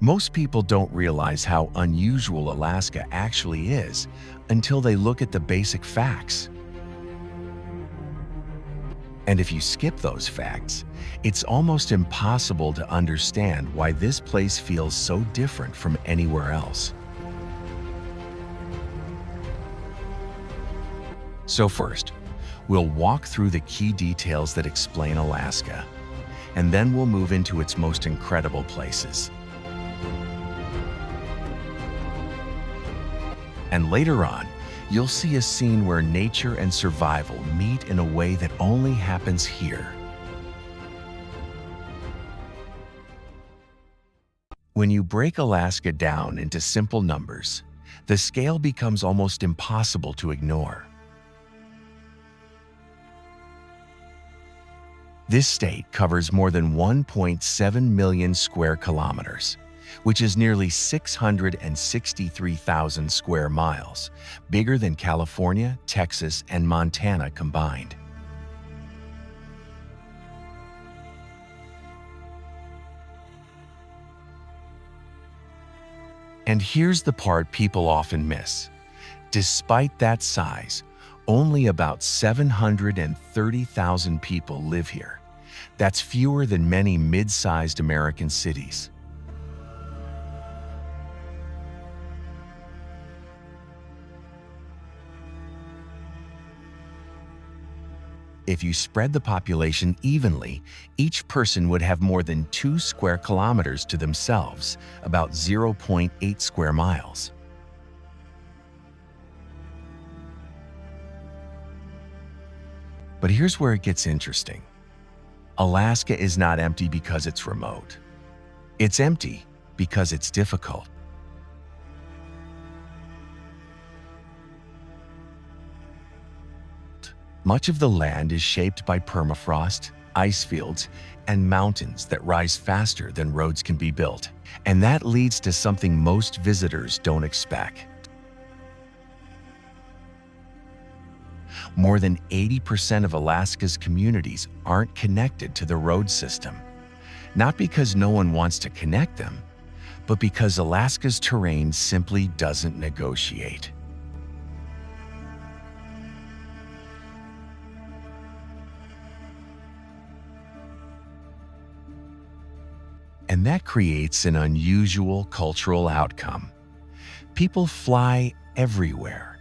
Most people don't realize how unusual Alaska actually is until they look at the basic facts. And if you skip those facts, it's almost impossible to understand why this place feels so different from anywhere else. So first, we'll walk through the key details that explain Alaska, and then we'll move into its most incredible places. And later on, you'll see a scene where nature and survival meet in a way that only happens here. When you break Alaska down into simple numbers, the scale becomes almost impossible to ignore. This state covers more than 1.7 million square kilometers, which is nearly 663,000 square miles, bigger than California, Texas, and Montana combined. And here's the part people often miss. Despite that size, only about 730,000 people live here. That's fewer than many mid-sized American cities. If you spread the population evenly, each person would have more than 2 square kilometers to themselves, about 0.8 square miles. But here's where it gets interesting. Alaska is not empty because it's remote. It's empty because it's difficult. Much of the land is shaped by permafrost, ice fields, and mountains that rise faster than roads can be built. And that leads to something most visitors don't expect. More than 80% of Alaska's communities aren't connected to the road system. Not because no one wants to connect them, but because Alaska's terrain simply doesn't negotiate. And that creates an unusual cultural outcome. People fly everywhere.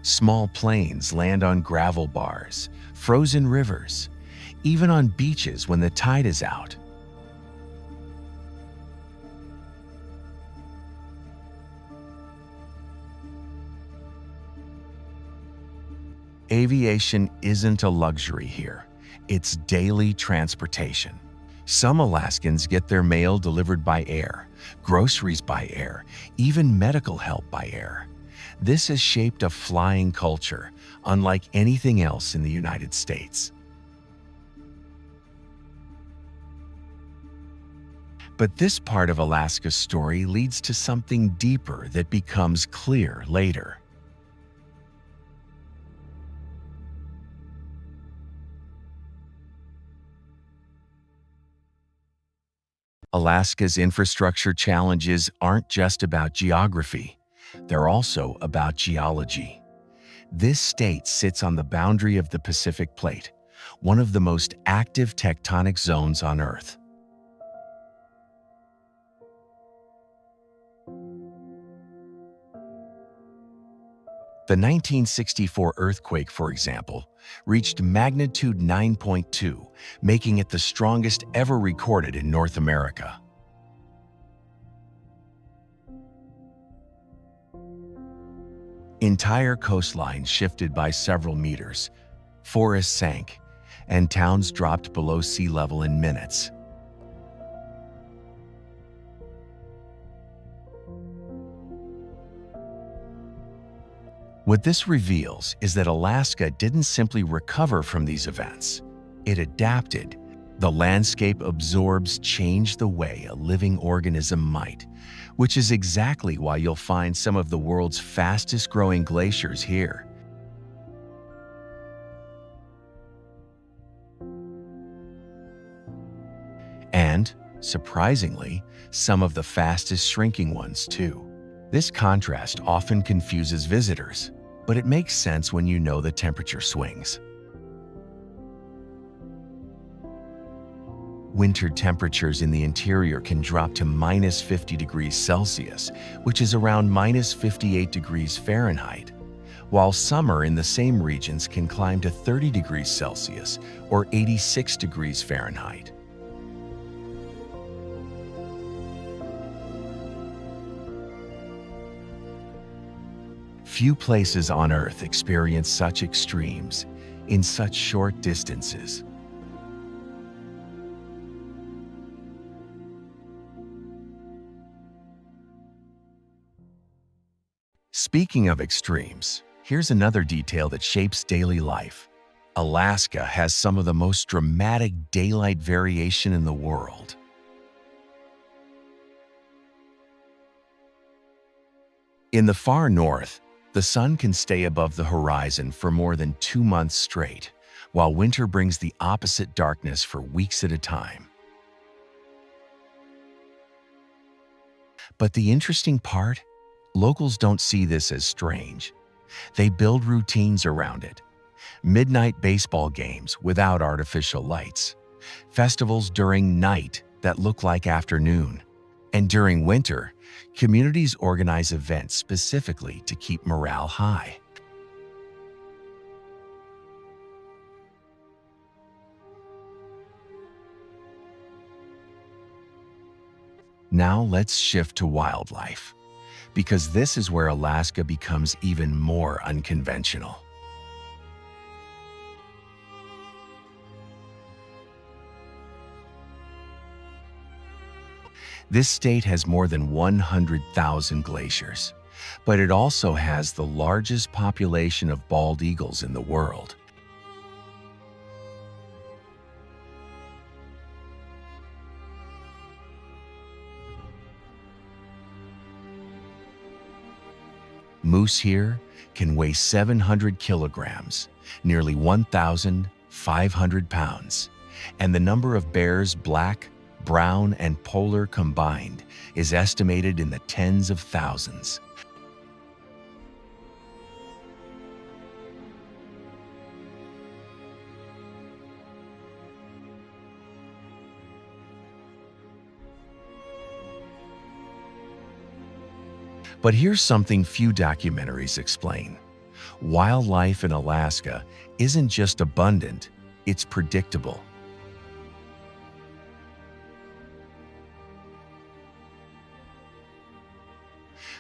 Small planes land on gravel bars, frozen rivers, even on beaches when the tide is out. Aviation isn't a luxury here. It's daily transportation. Some Alaskans get their mail delivered by air, groceries by air, even medical help by air. This has shaped a flying culture, unlike anything else in the United States. But this part of Alaska's story leads to something deeper that becomes clear later. Alaska's infrastructure challenges aren't just about geography. They're also about geology. This state sits on the boundary of the Pacific Plate, one of the most active tectonic zones on Earth. The 1964 earthquake, for example, reached magnitude 9.2, making it the strongest ever recorded in North America. Entire coastlines shifted by several meters, forests sank, and towns dropped below sea level in minutes. What this reveals is that Alaska didn't simply recover from these events. It adapted. The landscape absorbs change the way a living organism might, which is exactly why you'll find some of the world's fastest-growing glaciers here. And Surprisingly, some of the fastest shrinking ones too. This contrast often confuses visitors, but it makes sense when you know the temperature swings. Winter temperatures in the interior can drop to minus 50 degrees Celsius, which is around minus 58 degrees Fahrenheit, while summer in the same regions can climb to 30 degrees Celsius or 86 degrees Fahrenheit. Few places on Earth experience such extremes in such short distances. Speaking of extremes, here's another detail that shapes daily life. Alaska has some of the most dramatic daylight variation in the world. In the far north, the sun can stay above the horizon for more than 2 months straight, while winter brings the opposite darkness for weeks at a time. But the interesting part? Locals don't see this as strange. They build routines around it. Midnight baseball games without artificial lights. Festivals during night that look like afternoon. And during winter, communities organize events specifically to keep morale high. Now let's shift to wildlife, because this is where Alaska becomes even more unconventional. This state has more than 100,000 glaciers, but it also has the largest population of bald eagles in the world. Moose here can weigh 700 kilograms, nearly 1,500 pounds, and the number of bears, black, brown, and polar combined, is estimated in the tens of thousands. But here's something few documentaries explain. Wildlife in Alaska isn't just abundant, it's predictable.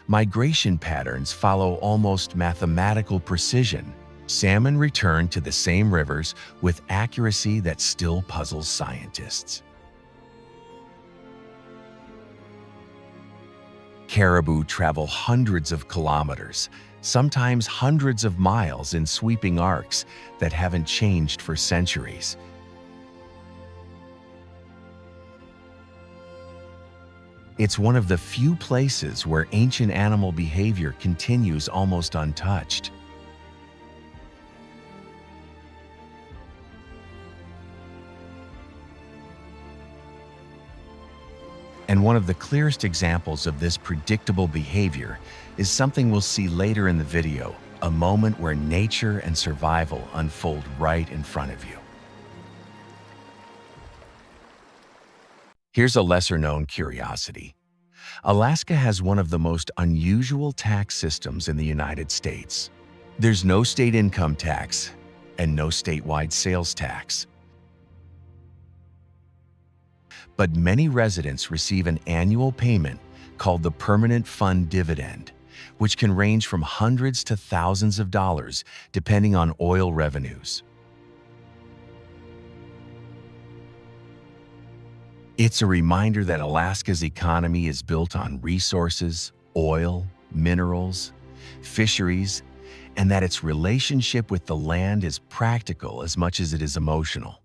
Migration patterns follow almost mathematical precision. Salmon return to the same rivers with accuracy that still puzzles scientists. Caribou travel hundreds of kilometers, sometimes hundreds of miles in sweeping arcs that haven't changed for centuries. It's one of the few places where ancient animal behavior continues almost untouched. And one of the clearest examples of this predictable behavior is something we'll see later in the video, a moment where nature and survival unfold right in front of you. Here's a lesser-known curiosity. Alaska has one of the most unusual tax systems in the United States. There's no state income tax and no statewide sales tax. But many residents receive an annual payment called the Permanent Fund Dividend, which can range from hundreds to thousands of dollars depending on oil revenues. It's a reminder that Alaska's economy is built on resources, oil, minerals, fisheries, and that its relationship with the land is practical as much as it is emotional.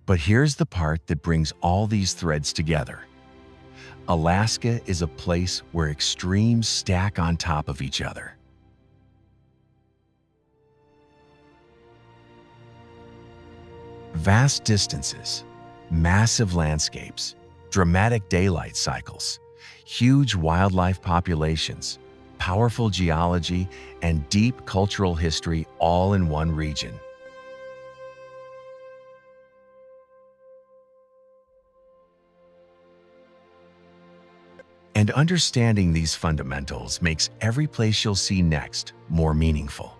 But here's the part that brings all these threads together. Alaska is a place where extremes stack on top of each other. Vast distances, massive landscapes, dramatic daylight cycles, huge wildlife populations, powerful geology, and deep cultural history all in one region. And understanding these fundamentals makes every place you'll see next more meaningful.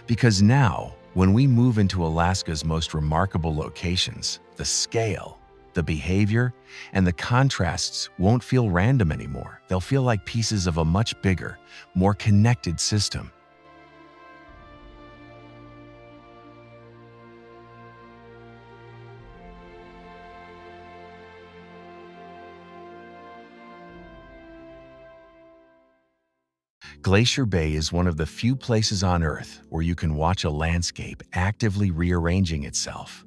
Because now, when we move into Alaska's most remarkable locations, the scale, the behavior, and the contrasts won't feel random anymore. They'll feel like pieces of a much bigger, more connected system. Glacier Bay is one of the few places on Earth where you can watch a landscape actively rearranging itself.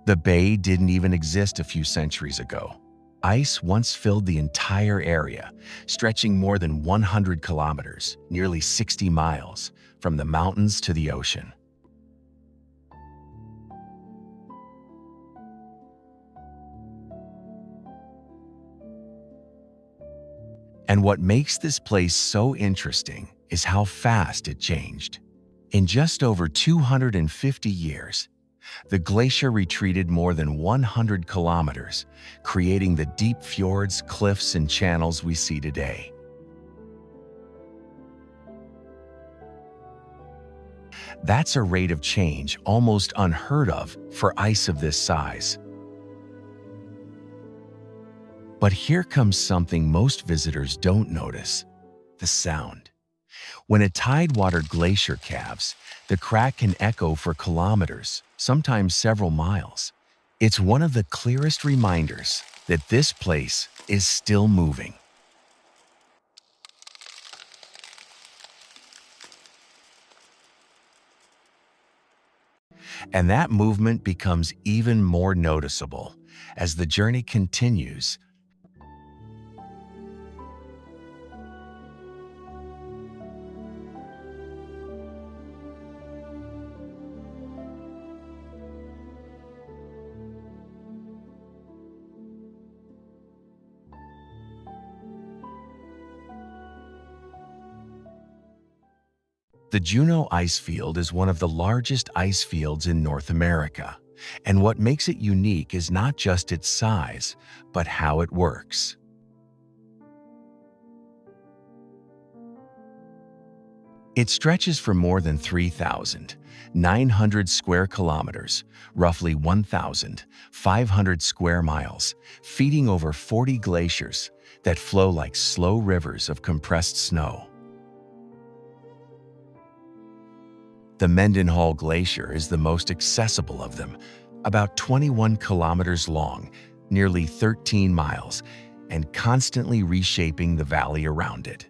The bay didn't even exist a few centuries ago. Ice once filled the entire area, stretching more than 100 kilometers, nearly 60 miles, from the mountains to the ocean. And what makes this place so interesting is how fast it changed. In just over 250 years, the glacier retreated more than 100 kilometers, creating the deep fjords, cliffs, and channels we see today. That's a rate of change almost unheard of for ice of this size. But here comes something most visitors don't notice: the sound. When a tidewater glacier calves, the crack can echo for kilometers, sometimes several miles. It's one of the clearest reminders that this place is still moving. And that movement becomes even more noticeable as the journey continues. The Juneau Icefield is one of the largest ice fields in North America, and what makes it unique is not just its size, but how it works. It stretches for more than 3,900 square kilometers, roughly 1,500 square miles, feeding over 40 glaciers that flow like slow rivers of compressed snow. The Mendenhall Glacier is the most accessible of them, about 21 kilometers long, nearly 13 miles, and constantly reshaping the valley around it.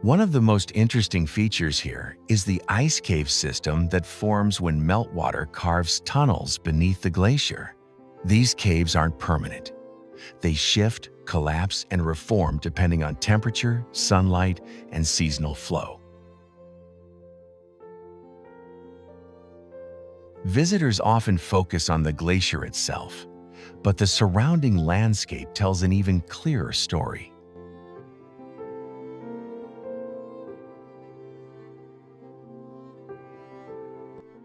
One of the most interesting features here is the ice cave system that forms when meltwater carves tunnels beneath the glacier. These caves aren't permanent. They shift, collapse, and reform depending on temperature, sunlight, and seasonal flow. Visitors often focus on the glacier itself, but the surrounding landscape tells an even clearer story.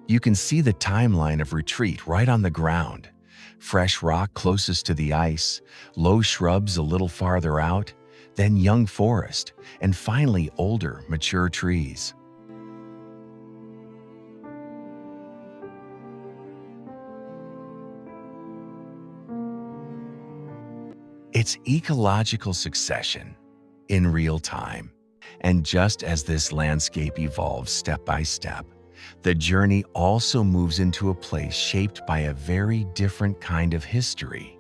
You can see the timeline of retreat right on the ground. Fresh rock closest to the ice, low shrubs a little farther out, then young forest, and finally older, mature trees. It's ecological succession in real time. And just as this landscape evolves step by step, the journey also moves into a place shaped by a very different kind of history.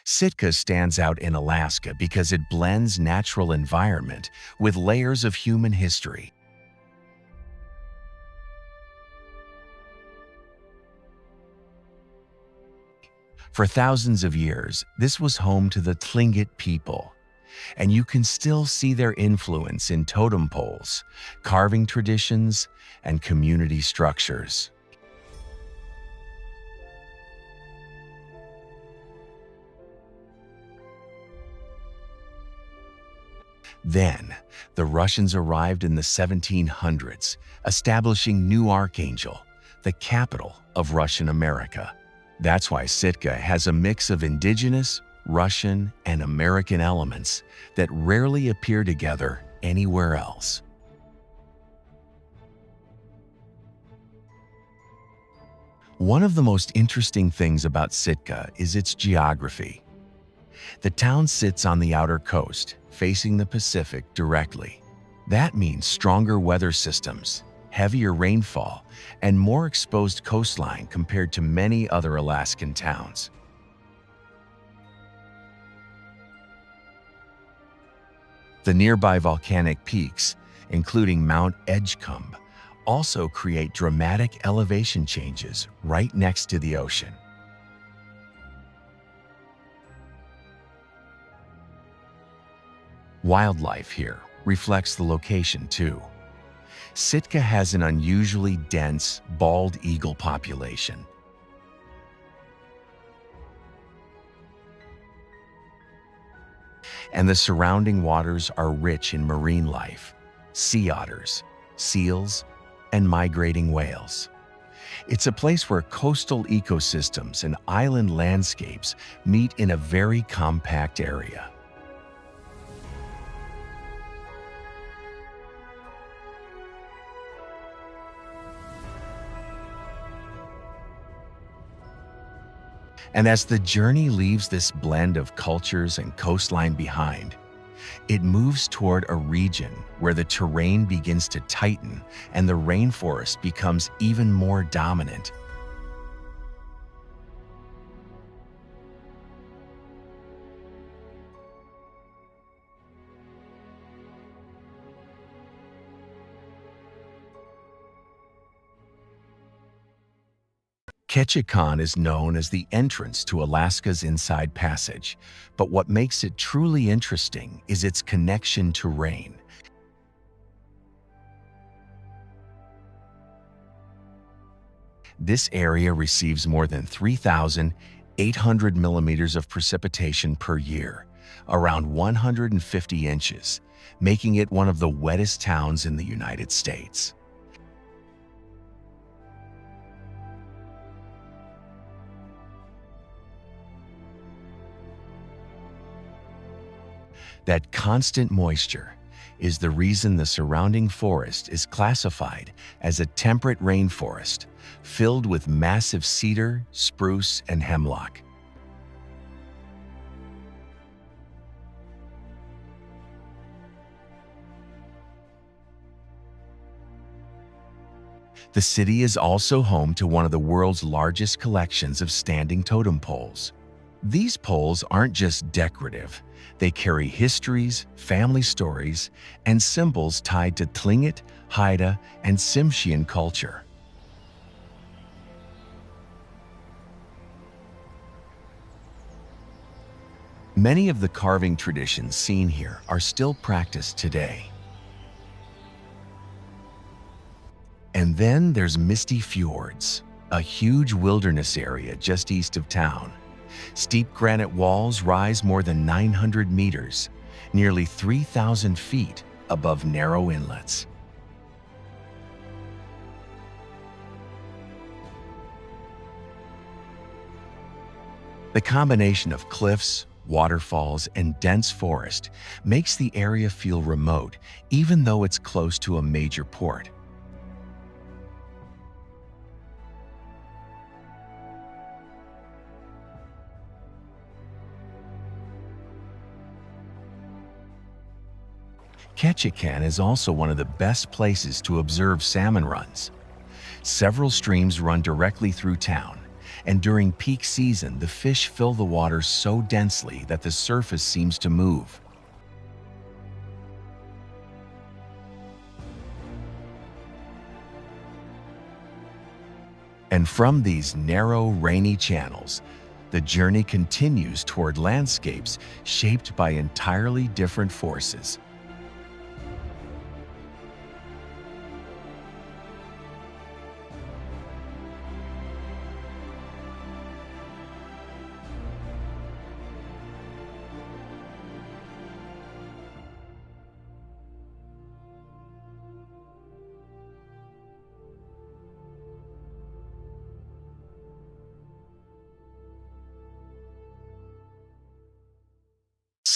Sitka stands out in Alaska because it blends natural environment with layers of human history. For thousands of years, this was home to the Tlingit people, and you can still see their influence in totem poles, carving traditions, and community structures. Then, the Russians arrived in the 1700s, establishing New Archangel, the capital of Russian America. That's why Sitka has a mix of indigenous, Russian, and American elements that rarely appear together anywhere else. One of the most interesting things about Sitka is its geography. The town sits on the outer coast, facing the Pacific directly. That means stronger weather systems, heavier rainfall, and more exposed coastline compared to many other Alaskan towns. The nearby volcanic peaks, including Mount Edgecumbe, also create dramatic elevation changes right next to the ocean. Wildlife here reflects the location too. Sitka has an unusually dense bald eagle population. And the surrounding waters are rich in marine life, sea otters, seals, and migrating whales. It's a place where coastal ecosystems and island landscapes meet in a very compact area. And as the journey leaves this blend of cultures and coastline behind, it moves toward a region where the terrain begins to tighten and the rainforest becomes even more dominant. Ketchikan is known as the entrance to Alaska's Inside Passage, but what makes it truly interesting is its connection to rain. This area receives more than 3,800 millimeters of precipitation per year, around 150 inches, making it one of the wettest towns in the United States. That constant moisture is the reason the surrounding forest is classified as a temperate rainforest filled with massive cedar, spruce, and hemlock. The city is also home to one of the world's largest collections of standing totem poles. These poles aren't just decorative. They carry histories, family stories, and symbols tied to Tlingit, Haida, and Tsimshian culture. Many of the carving traditions seen here are still practiced today. And then there's Misty Fjords, a huge wilderness area just east of town. Steep granite walls rise more than 900 meters, nearly 3,000 feet above narrow inlets. The combination of cliffs, waterfalls, and dense forest makes the area feel remote, even though it's close to a major port. Ketchikan is also one of the best places to observe salmon runs. Several streams run directly through town, And during peak season, the fish fill the water so densely that the surface seems to move. And from these narrow, rainy channels, the journey continues toward landscapes shaped by entirely different forces.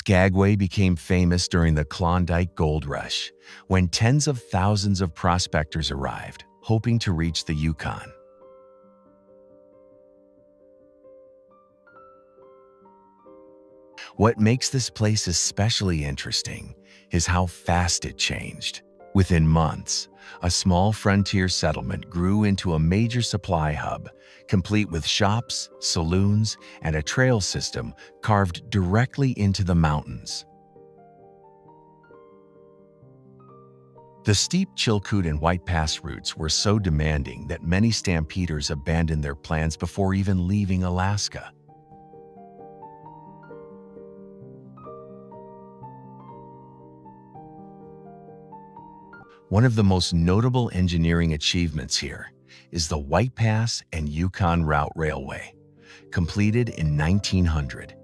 Skagway became famous during the Klondike Gold Rush, when tens of thousands of prospectors arrived, hoping to reach the Yukon. What makes this place especially interesting is how fast it changed. Within months, a small frontier settlement grew into a major supply hub, complete with shops, saloons, and a trail system carved directly into the mountains. The steep Chilkoot and White Pass routes were so demanding that many stampeders abandoned their plans before even leaving Alaska. One of the most notable engineering achievements here is the White Pass and Yukon Route Railway, completed in 1900.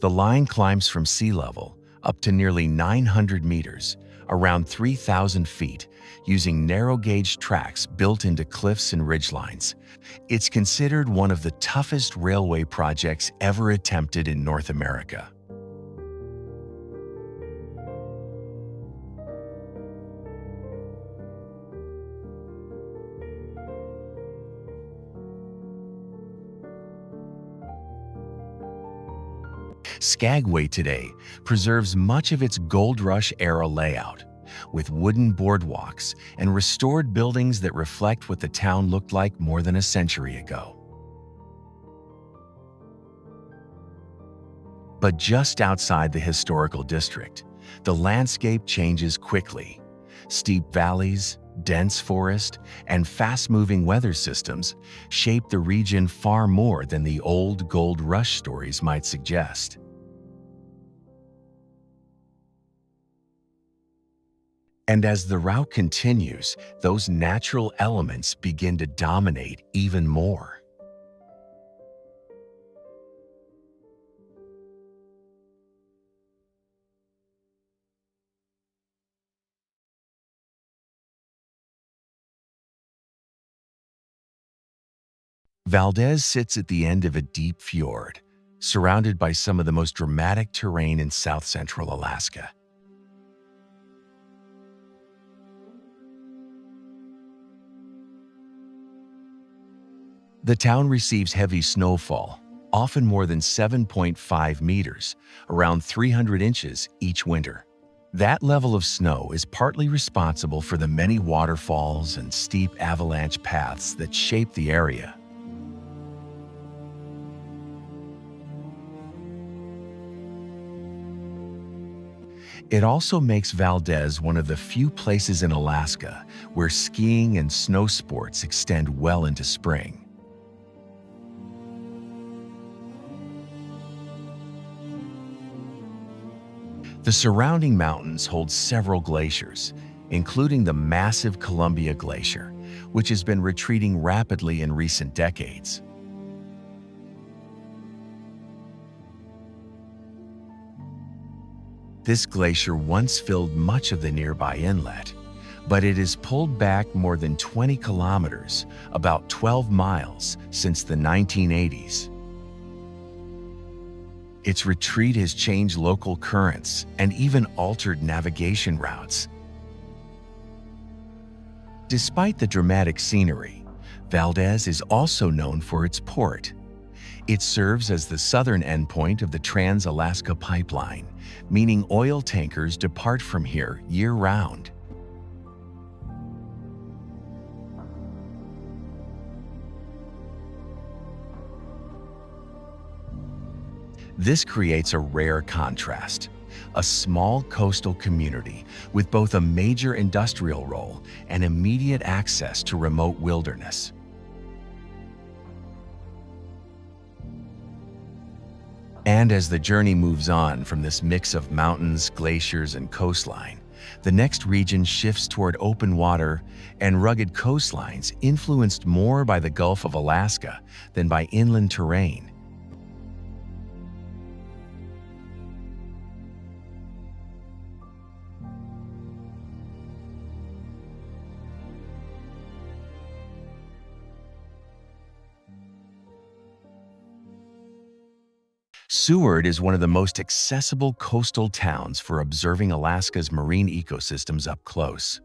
The line climbs from sea level up to nearly 900 meters, around 3,000 feet, using narrow-gauge tracks built into cliffs and ridgelines. It's considered one of the toughest railway projects ever attempted in North America. Skagway today preserves much of its Gold Rush-era layout, with wooden boardwalks and restored buildings that reflect what the town looked like more than a century ago. But just outside the historical district, the landscape changes quickly. Steep valleys, dense forest, and fast-moving weather systems shape the region far more than the old Gold Rush stories might suggest. And as the route continues, those natural elements begin to dominate even more. Valdez sits at the end of a deep fjord, surrounded by some of the most dramatic terrain in south-central Alaska. The town receives heavy snowfall, often more than 7.5 meters, around 300 inches each winter. That level of snow is partly responsible for the many waterfalls and steep avalanche paths that shape the area. It also makes Valdez one of the few places in Alaska where skiing and snow sports extend well into spring. The surrounding mountains hold several glaciers, including the massive Columbia Glacier, which has been retreating rapidly in recent decades. This glacier once filled much of the nearby inlet, but it has pulled back more than 20 kilometers, about 12 miles, since the 1980s. Its retreat has changed local currents and even altered navigation routes. Despite the dramatic scenery, Valdez is also known for its port. It serves as the southern endpoint of the Trans-Alaska Pipeline, meaning oil tankers depart from here year-round. This creates a rare contrast. A small coastal community with both a major industrial role and immediate access to remote wilderness. And as the journey moves on from this mix of mountains, glaciers, and coastline, the next region shifts toward open water and rugged coastlines influenced more by the Gulf of Alaska than by inland terrain. Seward is one of the most accessible coastal towns for observing Alaska's marine ecosystems up close.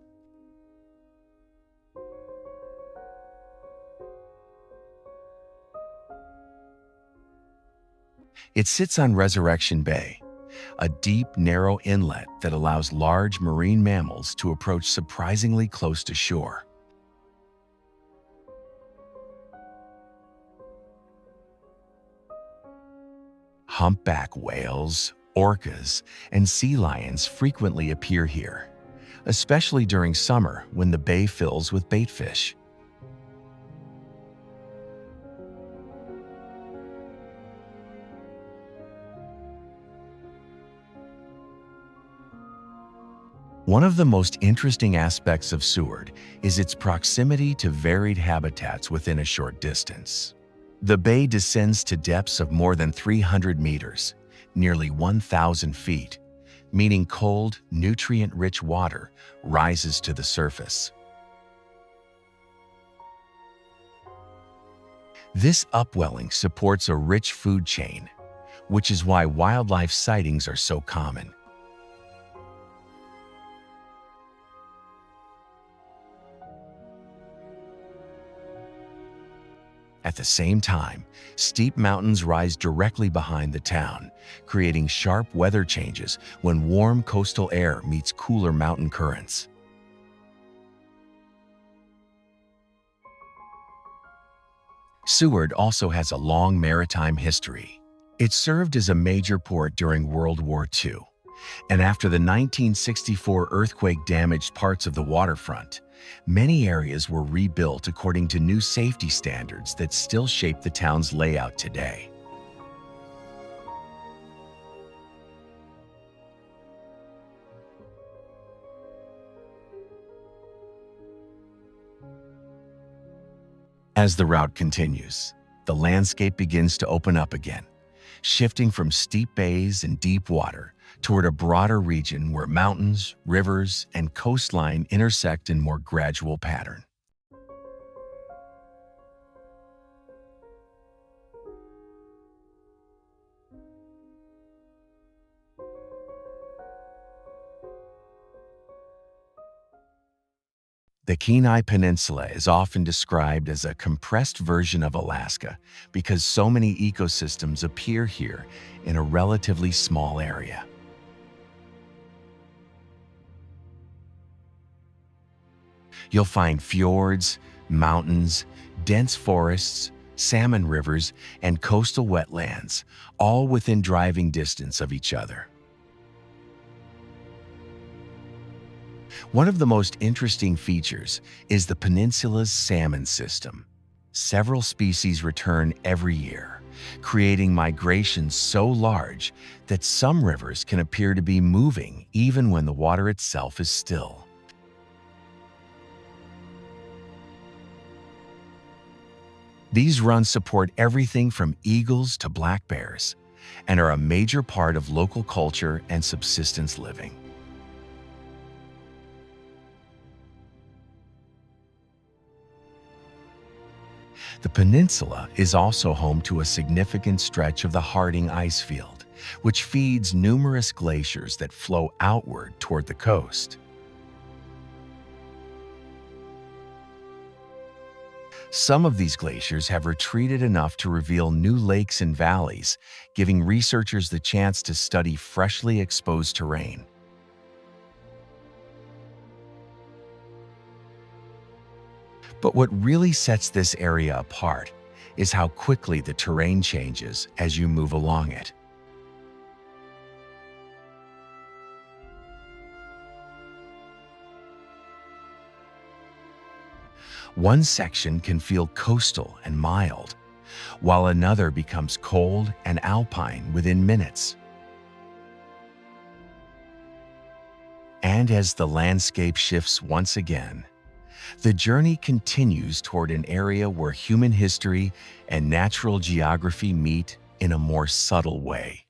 It sits on Resurrection Bay, a deep, narrow inlet that allows large marine mammals to approach surprisingly close to shore. Humpback whales, orcas, and sea lions frequently appear here, especially during summer when the bay fills with baitfish. One of the most interesting aspects of Seward is its proximity to varied habitats within a short distance. The bay descends to depths of more than 300 meters, nearly 1,000 feet, meaning cold, nutrient-rich water rises to the surface. This upwelling supports a rich food chain, which is why wildlife sightings are so common. At the same time, steep mountains rise directly behind the town, creating sharp weather changes when warm coastal air meets cooler mountain currents. Seward also has a long maritime history. It served as a major port during World War II, and after the 1964 earthquake damaged parts of the waterfront, many areas were rebuilt according to new safety standards that still shape the town's layout today. As the route continues, the landscape begins to open up again, shifting from steep bays and deep water toward a broader region where mountains, rivers, and coastline intersect in more gradual pattern. The Kenai Peninsula is often described as a compressed version of Alaska because so many ecosystems appear here in a relatively small area. You'll find fjords, mountains, dense forests, salmon rivers, and coastal wetlands, all within driving distance of each other. One of the most interesting features is the peninsula's salmon system. Several species return every year, creating migrations so large that some rivers can appear to be moving even when the water itself is still. These runs support everything from eagles to black bears and are a major part of local culture and subsistence living. The peninsula is also home to a significant stretch of the Harding Icefield, which feeds numerous glaciers that flow outward toward the coast. Some of these glaciers have retreated enough to reveal new lakes and valleys, giving researchers the chance to study freshly exposed terrain. But what really sets this area apart is how quickly the terrain changes as you move along it. One section can feel coastal and mild, while another becomes cold and alpine within minutes. And as the landscape shifts once again, the journey continues toward an area where human history and natural geography meet in a more subtle way.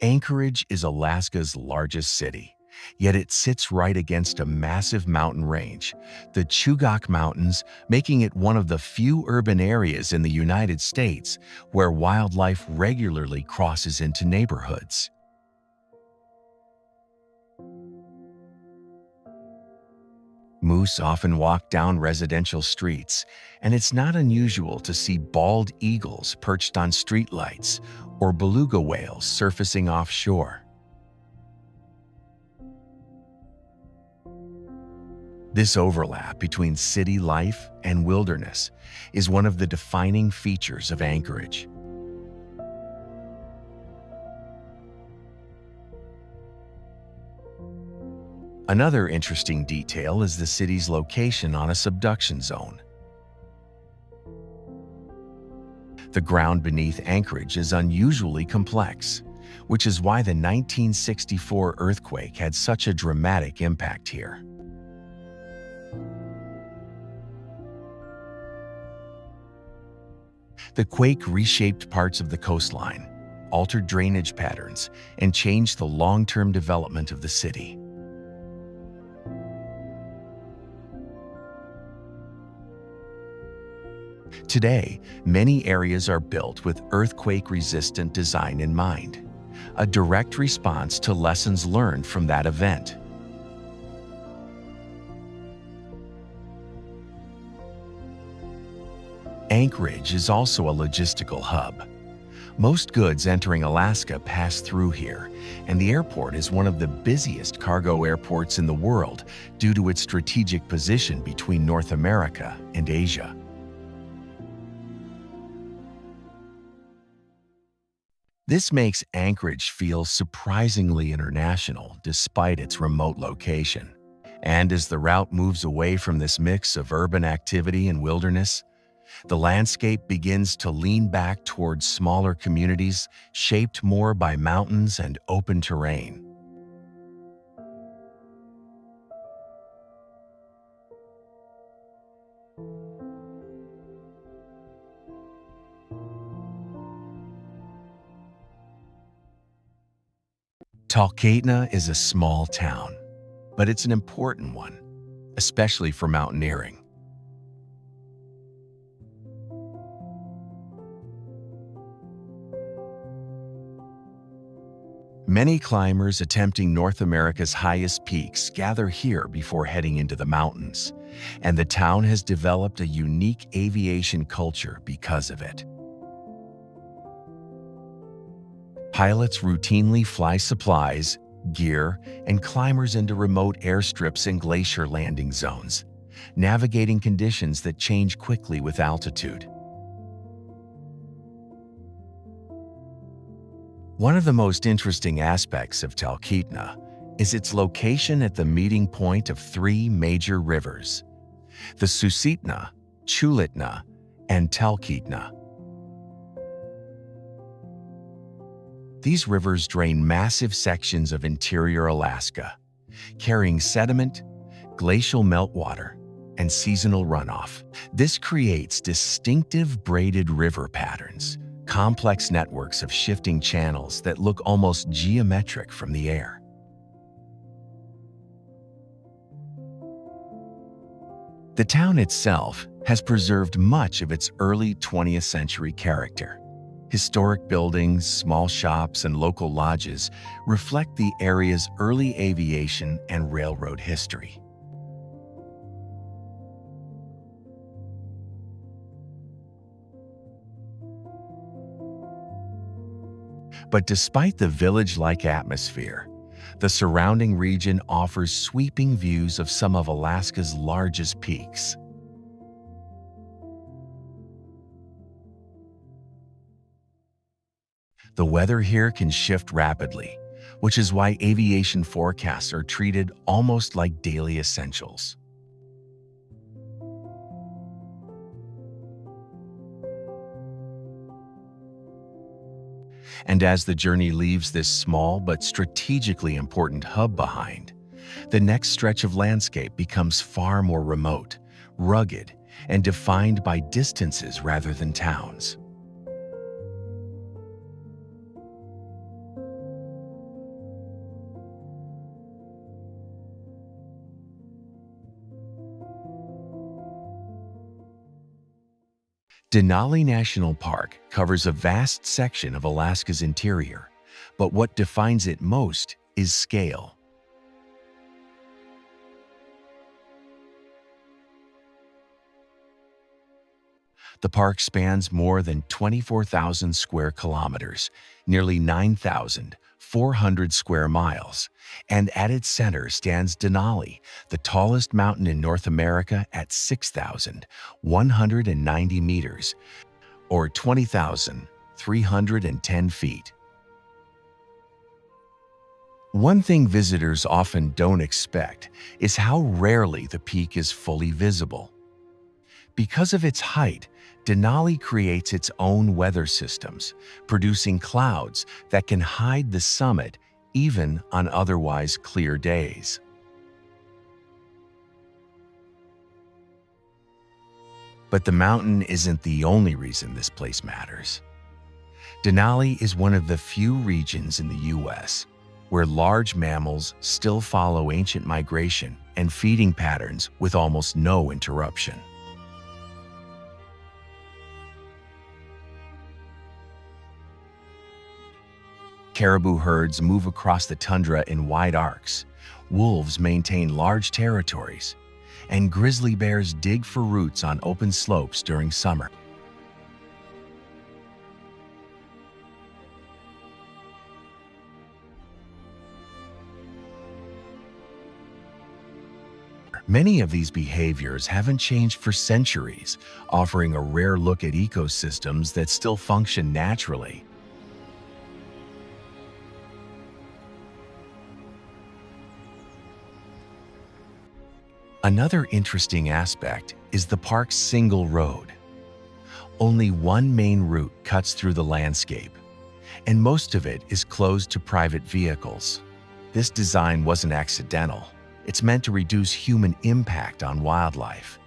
Anchorage is Alaska's largest city, yet it sits right against a massive mountain range, the Chugach Mountains, making it one of the few urban areas in the United States where wildlife regularly crosses into neighborhoods. Moose often walk down residential streets, and it's not unusual to see bald eagles perched on streetlights or beluga whales surfacing offshore. This overlap between city life and wilderness is one of the defining features of Anchorage. Another interesting detail is the city's location on a subduction zone. The ground beneath Anchorage is unusually complex, which is why the 1964 earthquake had such a dramatic impact here. The quake reshaped parts of the coastline, altered drainage patterns, and changed the long-term development of the city. Today, many areas are built with earthquake-resistant design in mind, a direct response to lessons learned from that event. Anchorage is also a logistical hub. Most goods entering Alaska pass through here, and the airport is one of the busiest cargo airports in the world due to its strategic position between North America and Asia. This makes Anchorage feel surprisingly international despite its remote location. And as the route moves away from this mix of urban activity and wilderness, the landscape begins to lean back towards smaller communities shaped more by mountains and open terrain. Talkeetna is a small town, but it's an important one, especially for mountaineering. Many climbers attempting North America's highest peaks gather here before heading into the mountains, and the town has developed a unique aviation culture because of it. Pilots routinely fly supplies, gear, and climbers into remote airstrips and glacier landing zones, navigating conditions that change quickly with altitude. One of the most interesting aspects of Talkeetna is its location at the meeting point of three major rivers, the Susitna, Chulitna, and Talkeetna. These rivers drain massive sections of interior Alaska, carrying sediment, glacial meltwater, and seasonal runoff. This creates distinctive braided river patterns, complex networks of shifting channels that look almost geometric from the air. The town itself has preserved much of its early 20th century character. Historic buildings, small shops, and local lodges reflect the area's early aviation and railroad history. But despite the village-like atmosphere, The surrounding region offers sweeping views of some of Alaska's largest peaks. The weather here can shift rapidly, which is why aviation forecasts are treated almost like daily essentials. And as the journey leaves this small but strategically important hub behind, the next stretch of landscape becomes far more remote, rugged, and defined by distances rather than towns. Denali National Park covers a vast section of Alaska's interior, but what defines it most is scale. The park spans more than 24,000 square kilometers, nearly 9,400 square miles, and at its center stands Denali, the tallest mountain in North America at 6,190 meters, or 20,310 feet. One thing visitors often don't expect is how rarely the peak is fully visible. Because of its height, Denali creates its own weather systems, producing clouds that can hide the summit even on otherwise clear days. But the mountain isn't the only reason this place matters. Denali is one of the few regions in the U.S. where large mammals still follow ancient migration and feeding patterns with almost no interruption. Caribou herds move across the tundra in wide arcs, wolves maintain large territories, and grizzly bears dig for roots on open slopes during summer. Many of these behaviors haven't changed for centuries, offering a rare look at ecosystems that still function naturally. Another interesting aspect is the park's single road. Only one main route cuts through the landscape, and most of it is closed to private vehicles. This design wasn't accidental. It's meant to reduce human impact on wildlife.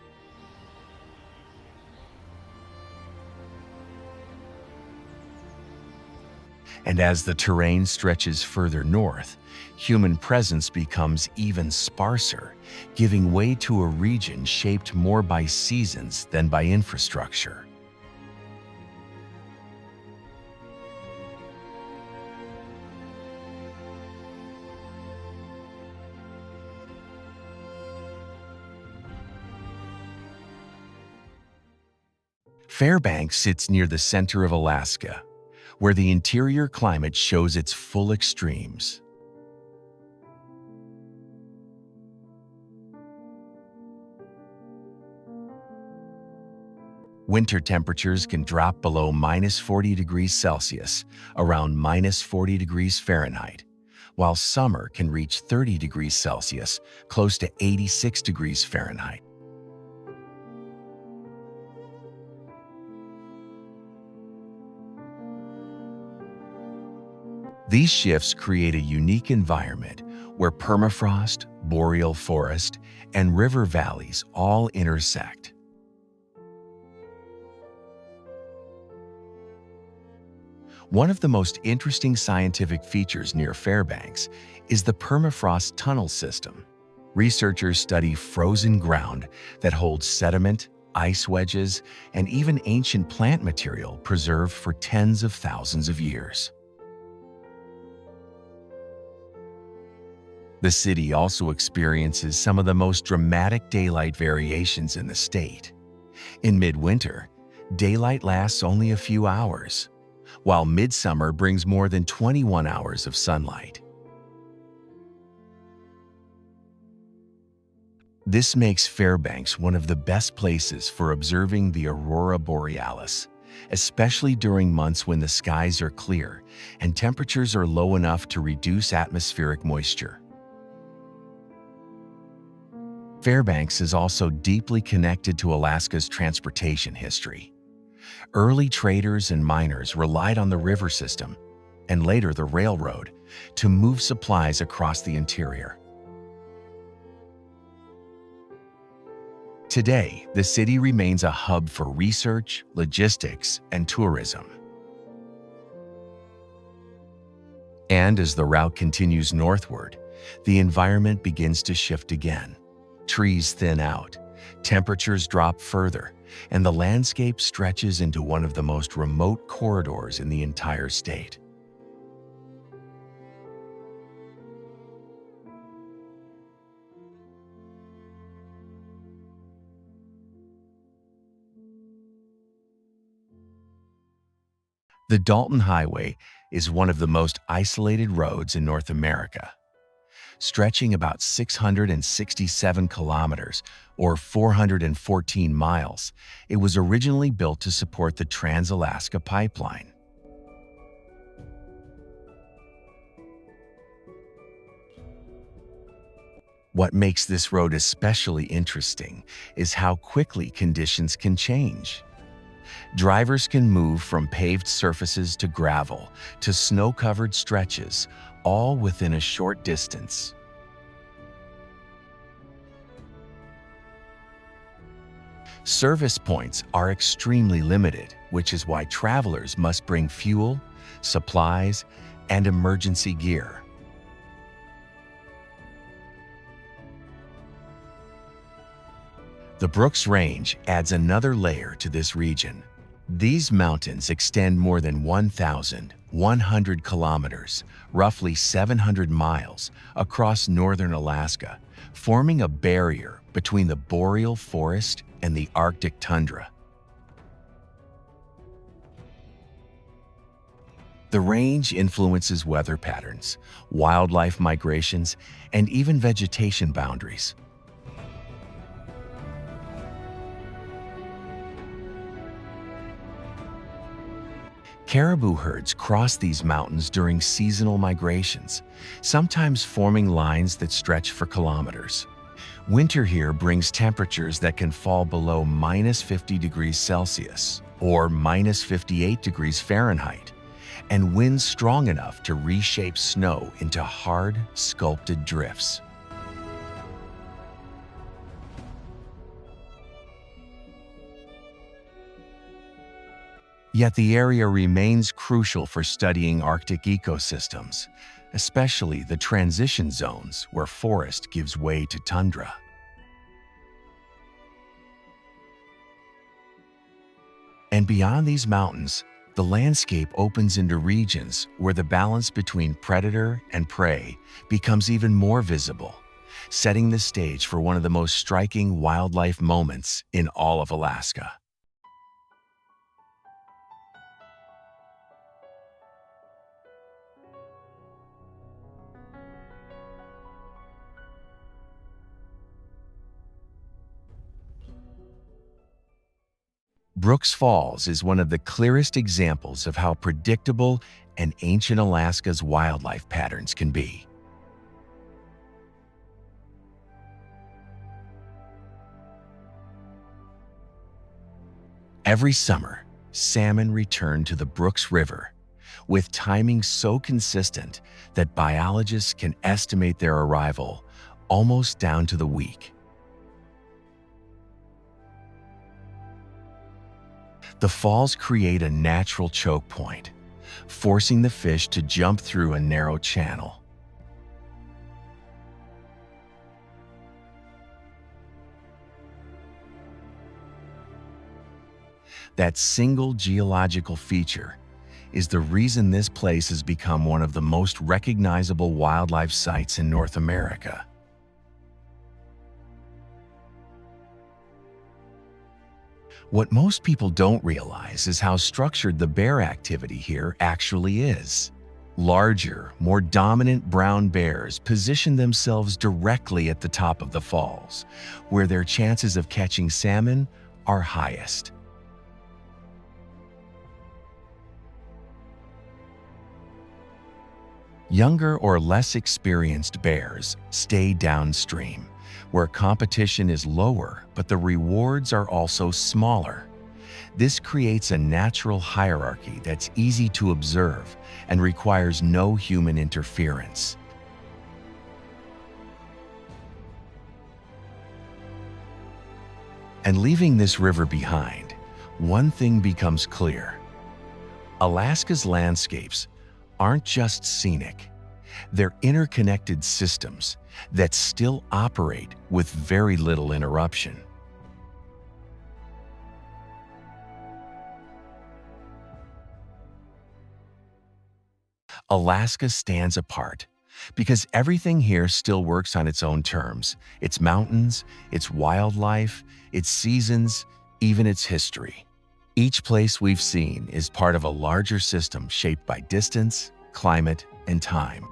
And as the terrain stretches further north, human presence becomes even sparser, giving way to a region shaped more by seasons than by infrastructure. Fairbanks sits near the center of Alaska, where the interior climate shows its full extremes. Winter temperatures can drop below -40 degrees Celsius, around -40 degrees Fahrenheit, while summer can reach 30 degrees Celsius, close to 86 degrees Fahrenheit. These shifts create a unique environment where permafrost, boreal forest, and river valleys all intersect. One of the most interesting scientific features near Fairbanks is the permafrost tunnel system. Researchers study frozen ground that holds sediment, ice wedges, and even ancient plant material preserved for tens of thousands of years. The city also experiences some of the most dramatic daylight variations in the state. In midwinter, daylight lasts only a few hours, while midsummer brings more than 21 hours of sunlight. This makes Fairbanks one of the best places for observing the aurora borealis, especially during months when the skies are clear and temperatures are low enough to reduce atmospheric moisture. Fairbanks is also deeply connected to Alaska's transportation history. Early traders and miners relied on the river system, and later the railroad, to move supplies across the interior. Today, the city remains a hub for research, logistics, and tourism. And as the route continues northward, the environment begins to shift again. Trees thin out, temperatures drop further, and the landscape stretches into one of the most remote corridors in the entire state. The Dalton Highway is one of the most isolated roads in North America. Stretching about 667 kilometers or 414 miles, it was originally built to support the Trans-Alaska Pipeline. What makes this road especially interesting is how quickly conditions can change. Drivers can move from paved surfaces to gravel to snow-covered stretches, all within a short distance. Service points are extremely limited, which is why travelers must bring fuel, supplies, and emergency gear. The Brooks Range adds another layer to this region. These mountains extend more than 1,100 kilometers, roughly 700 miles, across northern Alaska, forming a barrier between the boreal forest and the Arctic tundra. The range influences weather patterns, wildlife migrations, and even vegetation boundaries. Caribou herds cross these mountains during seasonal migrations, sometimes forming lines that stretch for kilometers. Winter here brings temperatures that can fall below -50 degrees Celsius or -58 degrees Fahrenheit, and winds strong enough to reshape snow into hard, sculpted drifts. Yet the area remains crucial for studying Arctic ecosystems, especially the transition zones where forest gives way to tundra. And beyond these mountains, the landscape opens into regions where the balance between predator and prey becomes even more visible, setting the stage for one of the most striking wildlife moments in all of Alaska. Brooks Falls is one of the clearest examples of how predictable and ancient Alaska's wildlife patterns can be. Every summer, salmon return to the Brooks River, with timing so consistent that biologists can estimate their arrival almost down to the week. The falls create a natural choke point, forcing the fish to jump through a narrow channel. That single geological feature is the reason this place has become one of the most recognizable wildlife sites in North America. What most people don't realize is how structured the bear activity here actually is. Larger, more dominant brown bears position themselves directly at the top of the falls, where their chances of catching salmon are highest. Younger or less experienced bears stay downstream, where competition is lower but the rewards are also smaller. This creates a natural hierarchy that's easy to observe and requires no human interference. And leaving this river behind, one thing becomes clear. Alaska's landscapes aren't just scenic. They're interconnected systems that still operate with very little interruption. Alaska stands apart because everything here still works on its own terms: its mountains, its wildlife, its seasons, even its history. Each place we've seen is part of a larger system shaped by distance, climate, and time.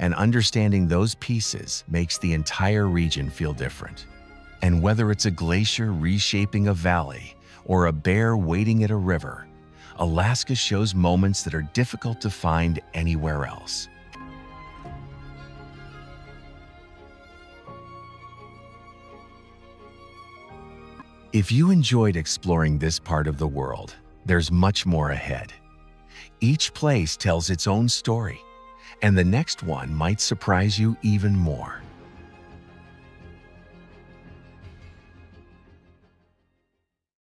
And understanding those pieces makes the entire region feel different. And whether it's a glacier reshaping a valley or a bear wading at a river, Alaska shows moments that are difficult to find anywhere else. If you enjoyed exploring this part of the world, there's much more ahead. Each place tells its own story, and the next one might surprise you even more.